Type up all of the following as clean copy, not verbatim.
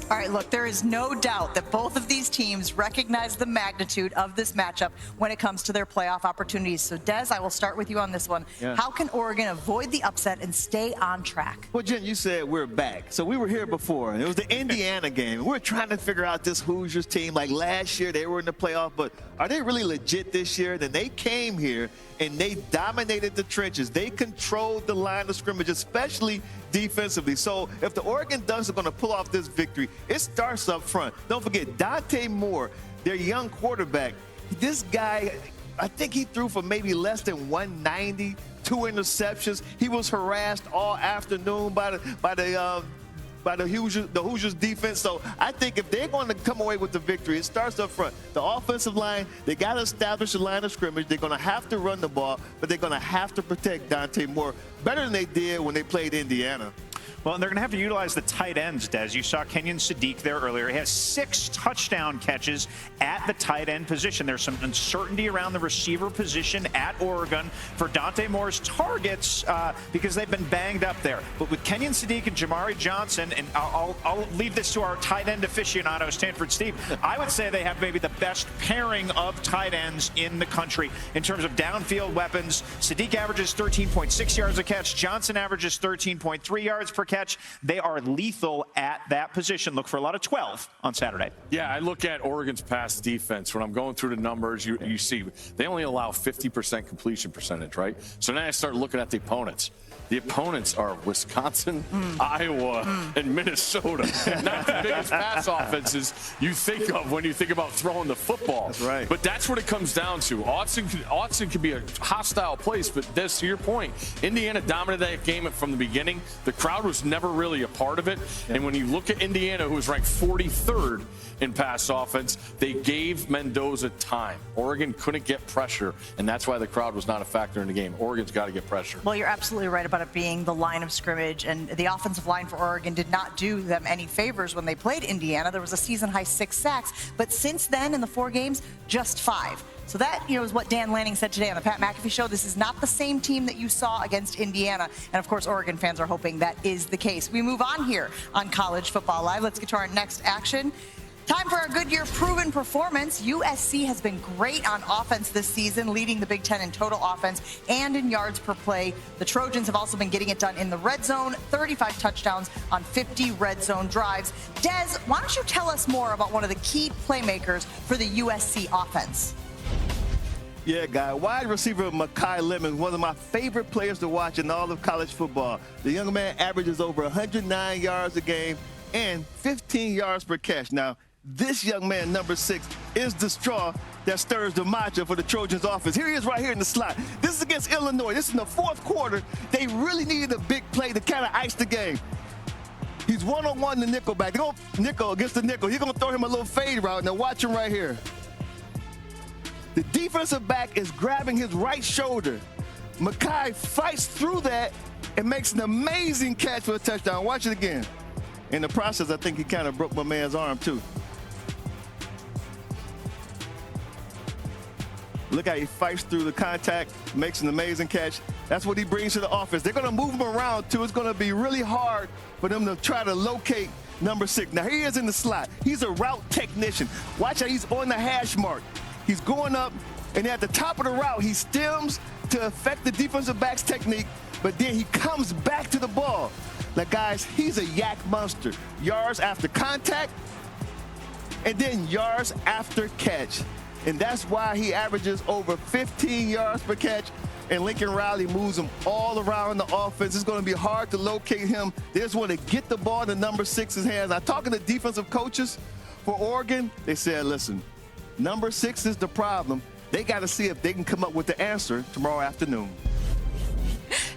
All right, look, there is no doubt that both of these teams recognize the magnitude of this matchup when it comes to their playoff opportunities. So, Des, I will start with you on this one. Yeah. How can Oregon avoid the upset and stay on track? Well, Jen, you said we're back. So we were here before, and it was the Indiana game. We were trying to figure out this Hoosiers team. Like last year, they were in the playoff, but are they really legit this year? Then they came here, and they dominated the trenches. They controlled the line of scrimmage, especially defensively. So if the Oregon Ducks are going to pull off this victory, it starts up front. Don't forget, Dante Moore, their young quarterback. This guy, I think he threw for maybe less than 190, 2 interceptions. He was harassed all afternoon by the Hoosiers defense. So I think if they're going to come away with the victory, it starts up front. The offensive line, they got to establish the line of scrimmage. They're going to have to run the ball, but they're going to have to protect Dante Moore better than they did when they played Indiana. Well, and they're going to have to utilize the tight ends, Des. You saw Kenyon Sadiq there earlier. He has 6 touchdown catches at the tight end position. There's some uncertainty around the receiver position at Oregon for Dante Moore's targets because they've been banged up there. But with Kenyon Sadiq and Jamari Johnson, and I'll leave this to our tight end aficionado, Stanford Steve, I would say they have maybe the best pairing of tight ends in the country in terms of downfield weapons. Sadiq averages 13.6 yards a catch. Johnson averages 13.3 yards per catch. They are lethal at that position. Look for a lot of 12 on Saturday. Yeah, I look at Oregon's pass defense. When I'm going through the numbers, you see they only allow 50% completion percentage, right? So now I start looking at the opponents. The opponents are Wisconsin, Iowa, and Minnesota. Not the biggest pass offenses you think of when you think about throwing the football. That's right. But that's what it comes down to. Autzen can be a hostile place, but to your point, Indiana dominated that game from the beginning. The crowd was never really a part of it. Yeah. And when you look at Indiana, who was ranked 43rd in pass offense, they gave Mendoza time. Oregon couldn't get pressure, and that's why the crowd was not a factor in the game. Oregon's got to get pressure. Well, you're absolutely right about it being the line of scrimmage, and the offensive line for Oregon did not do them any favors when they played Indiana. There was a season-high 6 sacks, but since then, in the 4 games, just 5. So that, is what Dan Lanning said today on the Pat McAfee Show. This is not the same team that you saw against Indiana. And, of course, Oregon fans are hoping that is the case. We move on here on College Football Live. Let's get to our next action. Time for our Goodyear proven performance. USC has been great on offense this season, leading the Big Ten in total offense and in yards per play. The Trojans have also been getting it done in the red zone, 35 touchdowns on 50 red zone drives. Des, why don't you tell us more about one of the key playmakers for the USC offense? Yeah, guy. Wide receiver Mekhi Lemons, one of my favorite players to watch in all of college football. The young man averages over 109 yards a game and 15 yards per catch. Now, this young man, number 6, is the straw that stirs the matcha for the Trojans offense. Here he is right here in the slot. This is against Illinois. This is in the 4th quarter. They really needed a big play to kind of ice the game. He's one-on-one the nickel back. They're going nickel against the nickel. He's going to throw him a little fade route. Now watch him right here. The defensive back is grabbing his right shoulder. Mekhi fights through that and makes an amazing catch for a touchdown. Watch it again. In the process, I think he kind of broke my man's arm, too. Look how he fights through the contact, makes an amazing catch. That's what he brings to the offense. They're going to move him around, too. It's going to be really hard for them to try to locate number 6. Now, here he is in the slot. He's a route technician. Watch how he's on the hash mark. He's going up, and at the top of the route, he stems to affect the defensive back's technique, but then he comes back to the ball. Like, guys, he's a yak monster. Yards after contact, and then yards after catch. And that's why he averages over 15 yards per catch, and Lincoln Riley moves him all around the offense. It's going to be hard to locate him. They just want to get the ball in number 6's hands. I'm talking to defensive coaches for Oregon. They said, listen, number 6 is the problem. They got to see if they can come up with the answer tomorrow afternoon.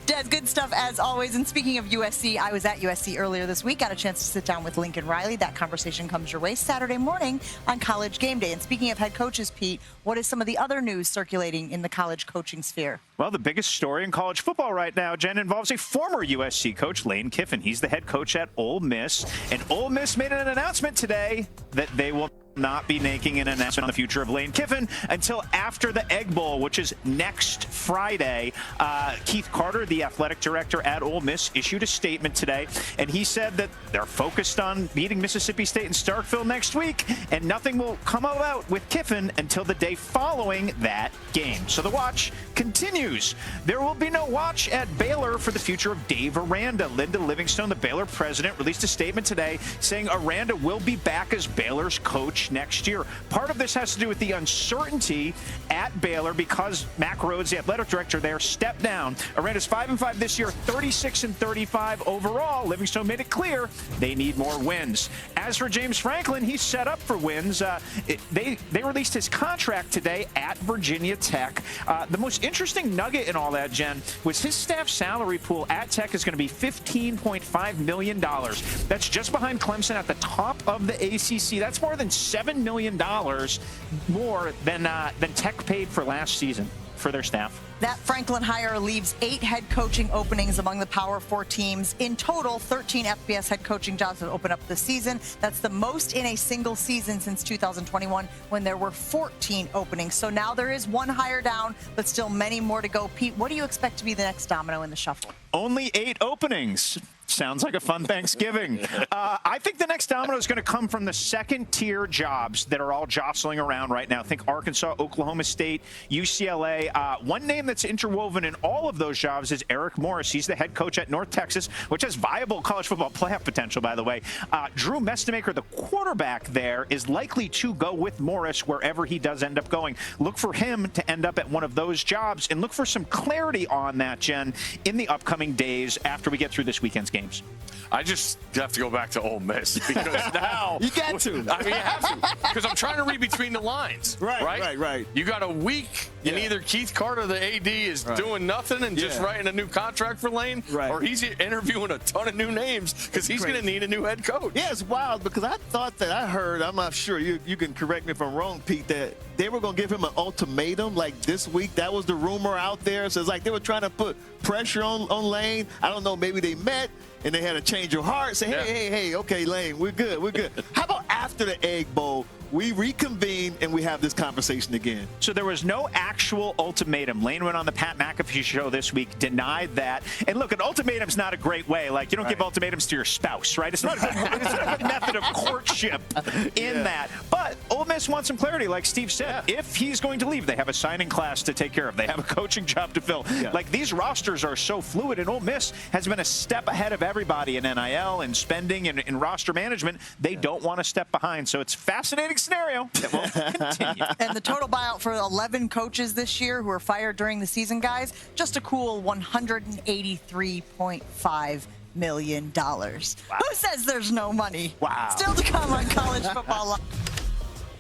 Des, good stuff as always. And speaking of USC, I was at USC earlier this week. Got a chance to sit down with Lincoln Riley. That conversation comes your way Saturday morning on College Game Day. And speaking of head coaches, Pete, what is some of the other news circulating in the college coaching sphere? Well, the biggest story in college football right now, Jen, involves a former USC coach, Lane Kiffin. He's the head coach at Ole Miss. And Ole Miss made an announcement today that they will not be making an announcement on the future of Lane Kiffin until after the Egg Bowl, which is next Friday. Keith Carter, the athletic director at Ole Miss, issued a statement today, and he said that they're focused on beating Mississippi State in Starkville next week, and nothing will come about with Kiffin until the day following that game. So the watch continues. There will be no watch at Baylor for the future of Dave Aranda. Linda Livingstone, the Baylor president, released a statement today saying Aranda will be back as Baylor's coach next year. Part of this has to do with the uncertainty at Baylor because Mack Rhodes, the athletic director there, stepped down. Aranda's 5-5 this year, 36-35 overall. Livingstone made it clear they need more wins. As for James Franklin, he's set up for wins. They released his contract today at Virginia Tech. The most interesting nugget in all that, Jen, was his staff salary pool at Tech is going to be $15.5 million. That's just behind Clemson at the top of the ACC. That's more than $7 million more than Tech paid for last season for their staff. That Franklin hire leaves 8 head coaching openings among the Power 4 teams. In total, 13 FBS head coaching jobs have opened up this season. That's the most in a single season since 2021 when there were 14 openings. So now there is 1 hire down, but still many more to go. Pete, what do you expect to be the next domino in the shuffle? Only 8 openings. Sounds like a fun Thanksgiving. I think the next domino is going to come from the second-tier jobs that are all jostling around right now. Think Arkansas, Oklahoma State, UCLA. One name that's interwoven in all of those jobs is Eric Morris. He's the head coach at North Texas, which has viable college football playoff potential, by the way. Drew Mestemaker, the quarterback there, is likely to go with Morris wherever he does end up going. Look for him to end up at one of those jobs, and look for some clarity on that, Jen, in the upcoming days after we get through this weekend's games. I just have to go back to Ole Miss because now you got to. I mean, you have to because I'm trying to read between the lines. Right. You got a week, and either Keith Carter, the AD, is doing nothing and just writing a new contract for Lane, or he's interviewing a ton of new names because he's going to need a new head coach. Yeah, it's wild because I thought that I heard, I'm not sure, you can correct me if I'm wrong, Pete, that they were going to give him an ultimatum like this week. That was the rumor out there. So it's like they were trying to put pressure on Lane. I don't know, maybe they met and they had a change of heart. Say, hey, okay, Lane, we're good. How about after the Egg Bowl, we reconvene and we have this conversation again? So there was no actual ultimatum. Lane went on the Pat McAfee show this week, denied that. And look, an ultimatum's not a great way. Like, you don't give ultimatums to your spouse, right? It's not a good method of courtship in that. But Ole Miss wants some clarity, like Steve said. If he's going to leave, they have a signing class to take care of. They have a coaching job to fill. Like, these rosters are so fluid, and Ole Miss has been a step ahead of everybody in NIL and spending and in roster management. They don't want to step behind. So it's fascinating scenario that will continue. And the total buyout for 11 coaches this year who were fired during the season, guys, just a cool $183.5 million. Wow. Who says there's no money? Wow. Still to come on College Football Live.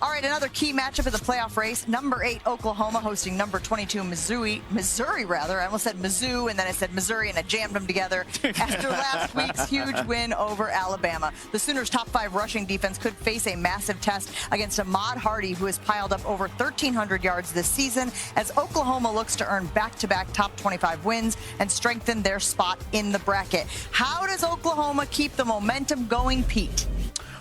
All right, another key matchup in the playoff race. Number 8, Oklahoma hosting number 22, Missouri. I almost said Mizzou, and then I said Missouri, and I jammed them together after last week's huge win over Alabama. The Sooners' top 5 rushing defense could face a massive test against Ahmad Hardy, who has piled up over 1,300 yards this season, as Oklahoma looks to earn back-to-back top 25 wins and strengthen their spot in the bracket. How does Oklahoma keep the momentum going, Pete?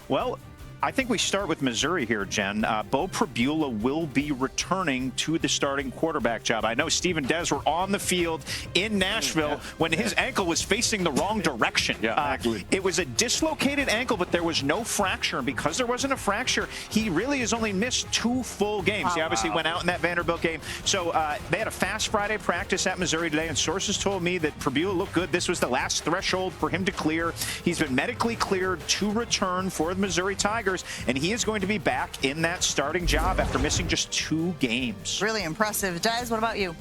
Well, I think we start with Missouri here, Jen. Bo Prabula will be returning to the starting quarterback job. I know Steve and Des were on the field in Nashville when his ankle was facing the wrong direction. It was a dislocated ankle, but there was no fracture. And because there wasn't a fracture, he really has only missed 2 full games. He obviously went out in that Vanderbilt game. So they had a fast Friday practice at Missouri today, and sources told me that Prabula looked good. This was the last threshold for him to clear. He's been medically cleared to return for the Missouri Tigers, and he is going to be back in that starting job after missing just 2 games. Really impressive. Des, what about you?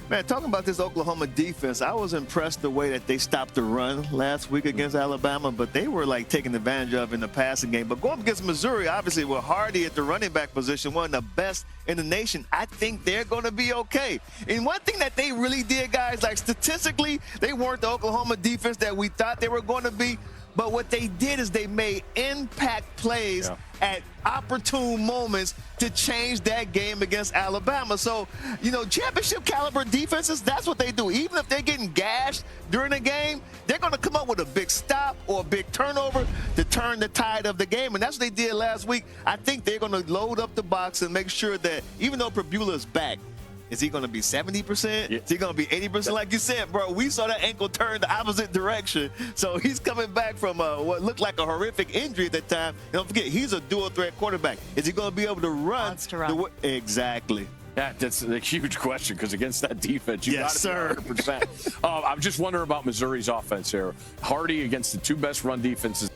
Man, talking about this Oklahoma defense, I was impressed the way that they stopped the run last week against Alabama, but they were like taken advantage of in the passing game. But going up against Missouri, obviously with Hardy at the running back position, one of the best in the nation, I think they're going to be okay. And one thing that they really did, guys, like statistically, they weren't the Oklahoma defense that we thought they were going to be. But what they did is they made impact plays at opportune moments to change that game against Alabama. So, championship caliber defenses, that's what they do. Even if they're getting gashed during the game, they're going to come up with a big stop or a big turnover to turn the tide of the game. And that's what they did last week. I think they're going to load up the box and make sure that even though Pabula's back, is he going to be 70%? Is he going to be 80%? Like you said, bro, we saw that ankle turn the opposite direction. So he's coming back from what looked like a horrific injury at that time. And don't forget, he's a dual-threat quarterback. Is he going to be able to run? Exactly. Yeah, that's a huge question because against that defense, you got to be 100%. I'm just wondering about Missouri's offense here. Hardy against the two best run defenses